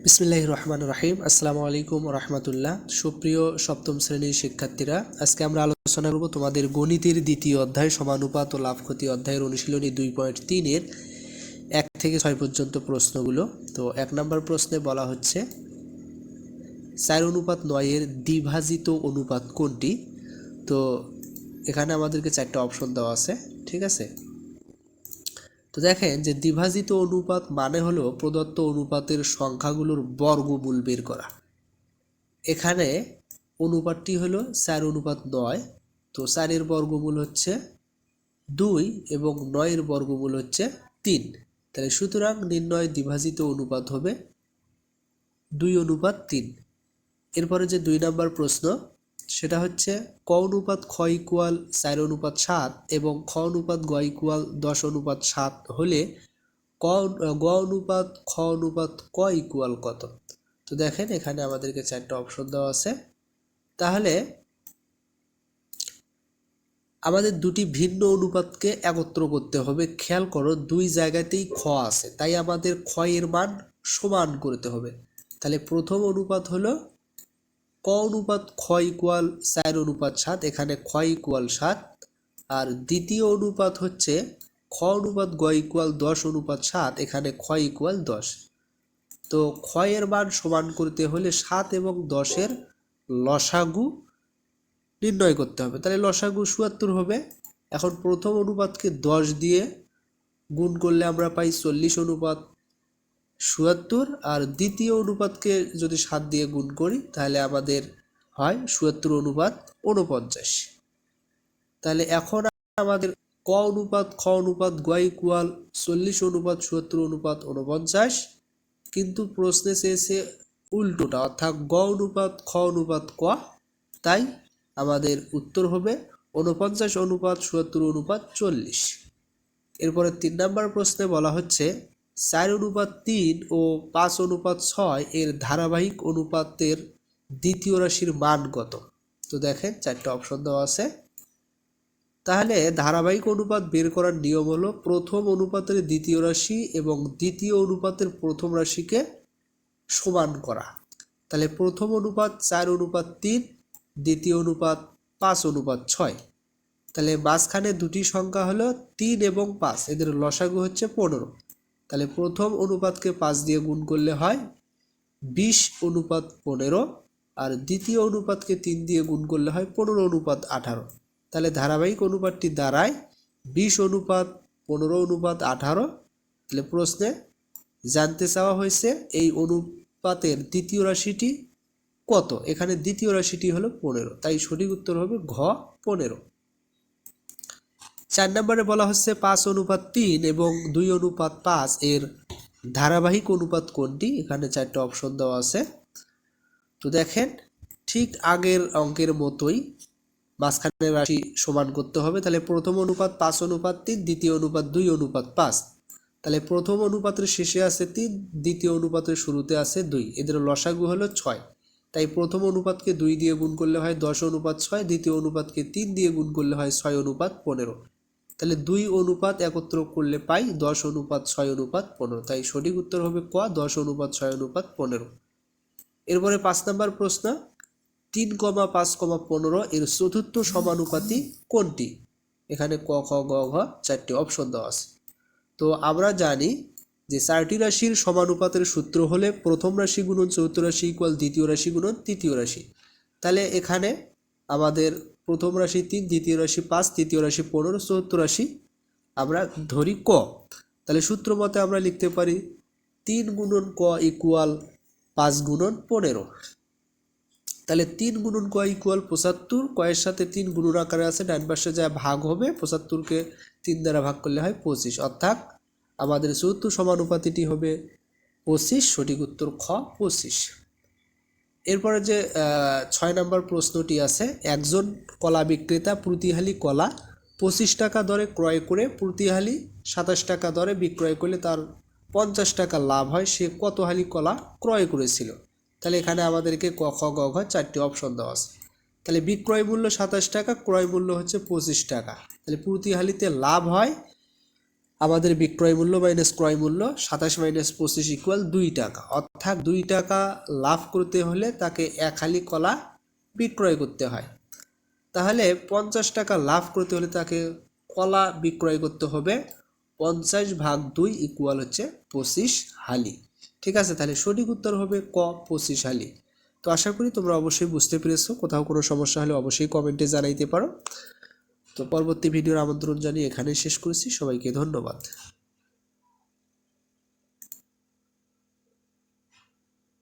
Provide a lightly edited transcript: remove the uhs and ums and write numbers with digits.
বিসমিল্লাহির রহমানির রহিম। আসসালামু আলাইকুম রাহমাতুল্লাহ। সুপ্রিয় সপ্তম শ্রেণীর শিক্ষার্থীরা, আজকে আমরা আলোচনা করব তোমাদের গণিতের দ্বিতীয় অধ্যায় সমানুপাত ও লাভ ক্ষতি অধ্যায়ের অনুশীলনী 2.3-এর 1 থেকে 6 পর্যন্ত প্রশ্নগুলো। তো 1 নম্বর প্রশ্নে বলা হচ্ছে 4:9-এর দ্বিভাজিত অনুপাত কোনটি? তো এখানে আমাদেরকে 4টা অপশন দেওয়া আছে, ঠিক আছে। তো দেখেন যে দ্বিভাজিত অনুপাত মানে হলো প্রদত্ত অনুপাতের সংখ্যাগুলোর বর্গমূল বের করা। এখানে অনুপাতটি হলো 4:9। তো 4-এর বর্গমূল হচ্ছে 2 এবং 9-এর বর্গমূল হচ্ছে 3। তাহলে সুতরাং নির্ণয় দ্বিভাজিত অনুপাত হবে 2:3। এরপরে যে 2 নম্বর প্রশ্ন, সেটা হচ্ছে ক অনুপাত খ ইকুয়াল 4:7 এবং খ অনুপাত গ ইকুয়াল 10:7 হলে গ অনুপাত খ অনুপাত ক ইকুয়াল কত? তো দেখেন এখানে আমাদেরকে 4টা অপশন দেওয়া আছে। তাহলে আমাদের দুটি ভিন্ন অনুপাতকে একত্র করতে হবে। খেয়াল করো, দুই জায়গাতেই খ আছে, তাই আমাদের খ এর মান সমান করতে হবে। তাহলে প্রথম অনুপাত হলো ক অনুপাত খ ইকুয়াল 4:7, এখানে খ ইকুয়াল 7। আর দ্বিতীয় অনুপাত হচ্ছে খ অনুপাত গ ইকুয়াল 10:7, এখানে খ ইকুয়াল 10। তো খ এর মান সমান করতে হলে 7 এবং 10-এর লসাগু নির্ণয় করতে হবে। তাহলে লসাগু 77 হবে। এখন প্রথম অনুপাতকে 10 দিয়ে গুণ করলে আমরা পাই 40:77, আর দ্বিতীয় অনুপাতকে যদি 7 দিয়ে গুণ করি তাহলে আমাদের হয় 77:49। তাহলে এখন আমাদের ক অনুপাত খ অনুপাত গ ইকুয়াল 40:77:49, কিন্তু প্রশ্নে চেয়েছে উল্টোটা, অর্থাৎ গ অনুপাত খ অনুপাত ক। তাই আমাদের উত্তর হবে 49:77:40। এরপরে 3 নম্বর প্রশ্নে বলা হচ্ছে 4:3 ও 5:6 এর ধারাবাহিক অনুপাতের দ্বিতীয় রাশির মান কত? তো দেখেন 4টা অপশন দেওয়া আছে। তাহলে ধারাবাহিক অনুপাত বের করার নিয়ম হলো প্রথম অনুপাতের দ্বিতীয় রাশি এবং দ্বিতীয় অনুপাতের প্রথম রাশিকে সমান করা। তাহলে প্রথম অনুপাত 4:3, দ্বিতীয় অনুপাত 5:6। তাহলে মাঝখানে দুটি সংখ্যা হলো 3 এবং 5, এদের লসাগু হচ্ছে 15। তাহলে প্রথম অনুপাতকে 5 দিয়ে গুণ করলে হয় 20:15, আর দ্বিতীয় অনুপাতকে 3 দিয়ে গুণ করলে হয় 15:18। তাহলে ধারাবাহিক অনুপাতটি দাঁড়ায় 20:15:18। তাহলে প্রশ্নে জানতে চাওয়া হয়েছে এই অনুপাতের দ্বিতীয় রাশিটি কত? এখানে দ্বিতীয় রাশিটি হলো 15, তাই সঠিক উত্তর হবে ঘ 15। 4 নম্বরে বলা হচ্ছে 5:3 এবং 2:5 এর ধারাবাহিক অনুপাত কোনটি? এখানে 4টা অপশন দেওয়া আছে। তো দেখেন ঠিক আগের অঙ্কের মতোই মাঝখানের রাশি সমান করতে হবে। তাহলে প্রথম অনুপাত 5:3, দ্বিতীয় অনুপাত 2:5। তাহলে প্রথম অনুপাতের শেষে আছে 3, দ্বিতীয় অনুপাতের শুরুতে আছে 2, এদের লসাগু হলো 6। তাই প্রথম অনুপাতকে 2 দিয়ে গুণ করলে হয় 10:6, দ্বিতীয় অনুপাতকে 3 দিয়ে গুণ করলে হয় 6:15। তাহলে 2 অনুপাত একত্র করলে পাই 10:6:15। তাই সঠিক উত্তর হবে ক 10:6:15। এরপরে 5 নম্বর প্রশ্ন 3,5,15 এর চতুর্থ সমানুপাতি কোনটি? এখানে ক খ গ ঘ 4টি অপশন দেওয়া আছে। তো আমরা জানি যে 4টি রাশির সমানুপাতের সূত্র হলে প্রথম রাশি গুণন চতুর্থ রাশি ইকুয়াল দ্বিতীয় রাশি গুণন তৃতীয় রাশি। তাহলে এখানে আমাদের প্রথম রাশি 3, দ্বিতীয় রাশি 5, তৃতীয় রাশি 15, চতুর্থ রাশি আমরা ধরি ক। তাহলে সূত্র মতে আমরা লিখতে পারি 3 গুণন ক ইকুয়াল 5 গুণন 15। তাহলে 3 গুণন ক ইকুয়াল 75, ক এর সাথে 3 গুণন আকারে আছে, ডান পাশে যা ভাগ হবে 75কে 3 দ্বারা ভাগ করলে হয় 25, অর্থাৎ আমাদের চতুর্থ সমানুপাতিটি হবে 25। সঠিক উত্তর খ 25। এরপরে যে 6 নম্বর প্রশ্নটি আছে, একজন কলা বিক্রেতা প্রতিহালি কলা 25 টাকা দরে ক্রয় করে প্রতিহালি 27 টাকা দরে বিক্রয় করলে তার 50 টাকা লাভ হয়। সে কত হালি কলা ক্রয় করেছিল? তাহলে এখানে আমাদেরকে ক খ গ ঘ 4টি অপশন দেওয়া আছে। তাহলে বিক্রয় মূল্য 27 টাকা, ক্রয় মূল্য হচ্ছে 25 টাকা। তাহলে প্রতিহালিতে লাভ হয় আমাদের বিক্রয় মূল্য মাইনাস ক্রয় মূল্য, 27 - 25 = 2 টাকা, অর্থাৎ অর্থাৎ 2 টাকা লাভ করতে হলে তাকে 1 হালি কলা বিক্রয় করতে হয়। তাহলে 50 টাকা লাভ করতে হলে তাকে কলা বিক্রয় করতে হবে 50/2 ইকুয়াল হচ্ছে 25 হালি। ঠিক আছে, তাহলে সঠিক উত্তর হবে ক 25 হালি। তো আশা করি তোমরা অবশ্যই বুঝতে পেরেছো। কোথাও কোনো সমস্যা হলে অবশ্যই কমেন্টে জানাইতে পারো। তো পরবর্তী ভিডিওর আমন্ত্রণ জানিয়ে এখানেই শেষ করেছি। সবাইকে ধন্যবাদ।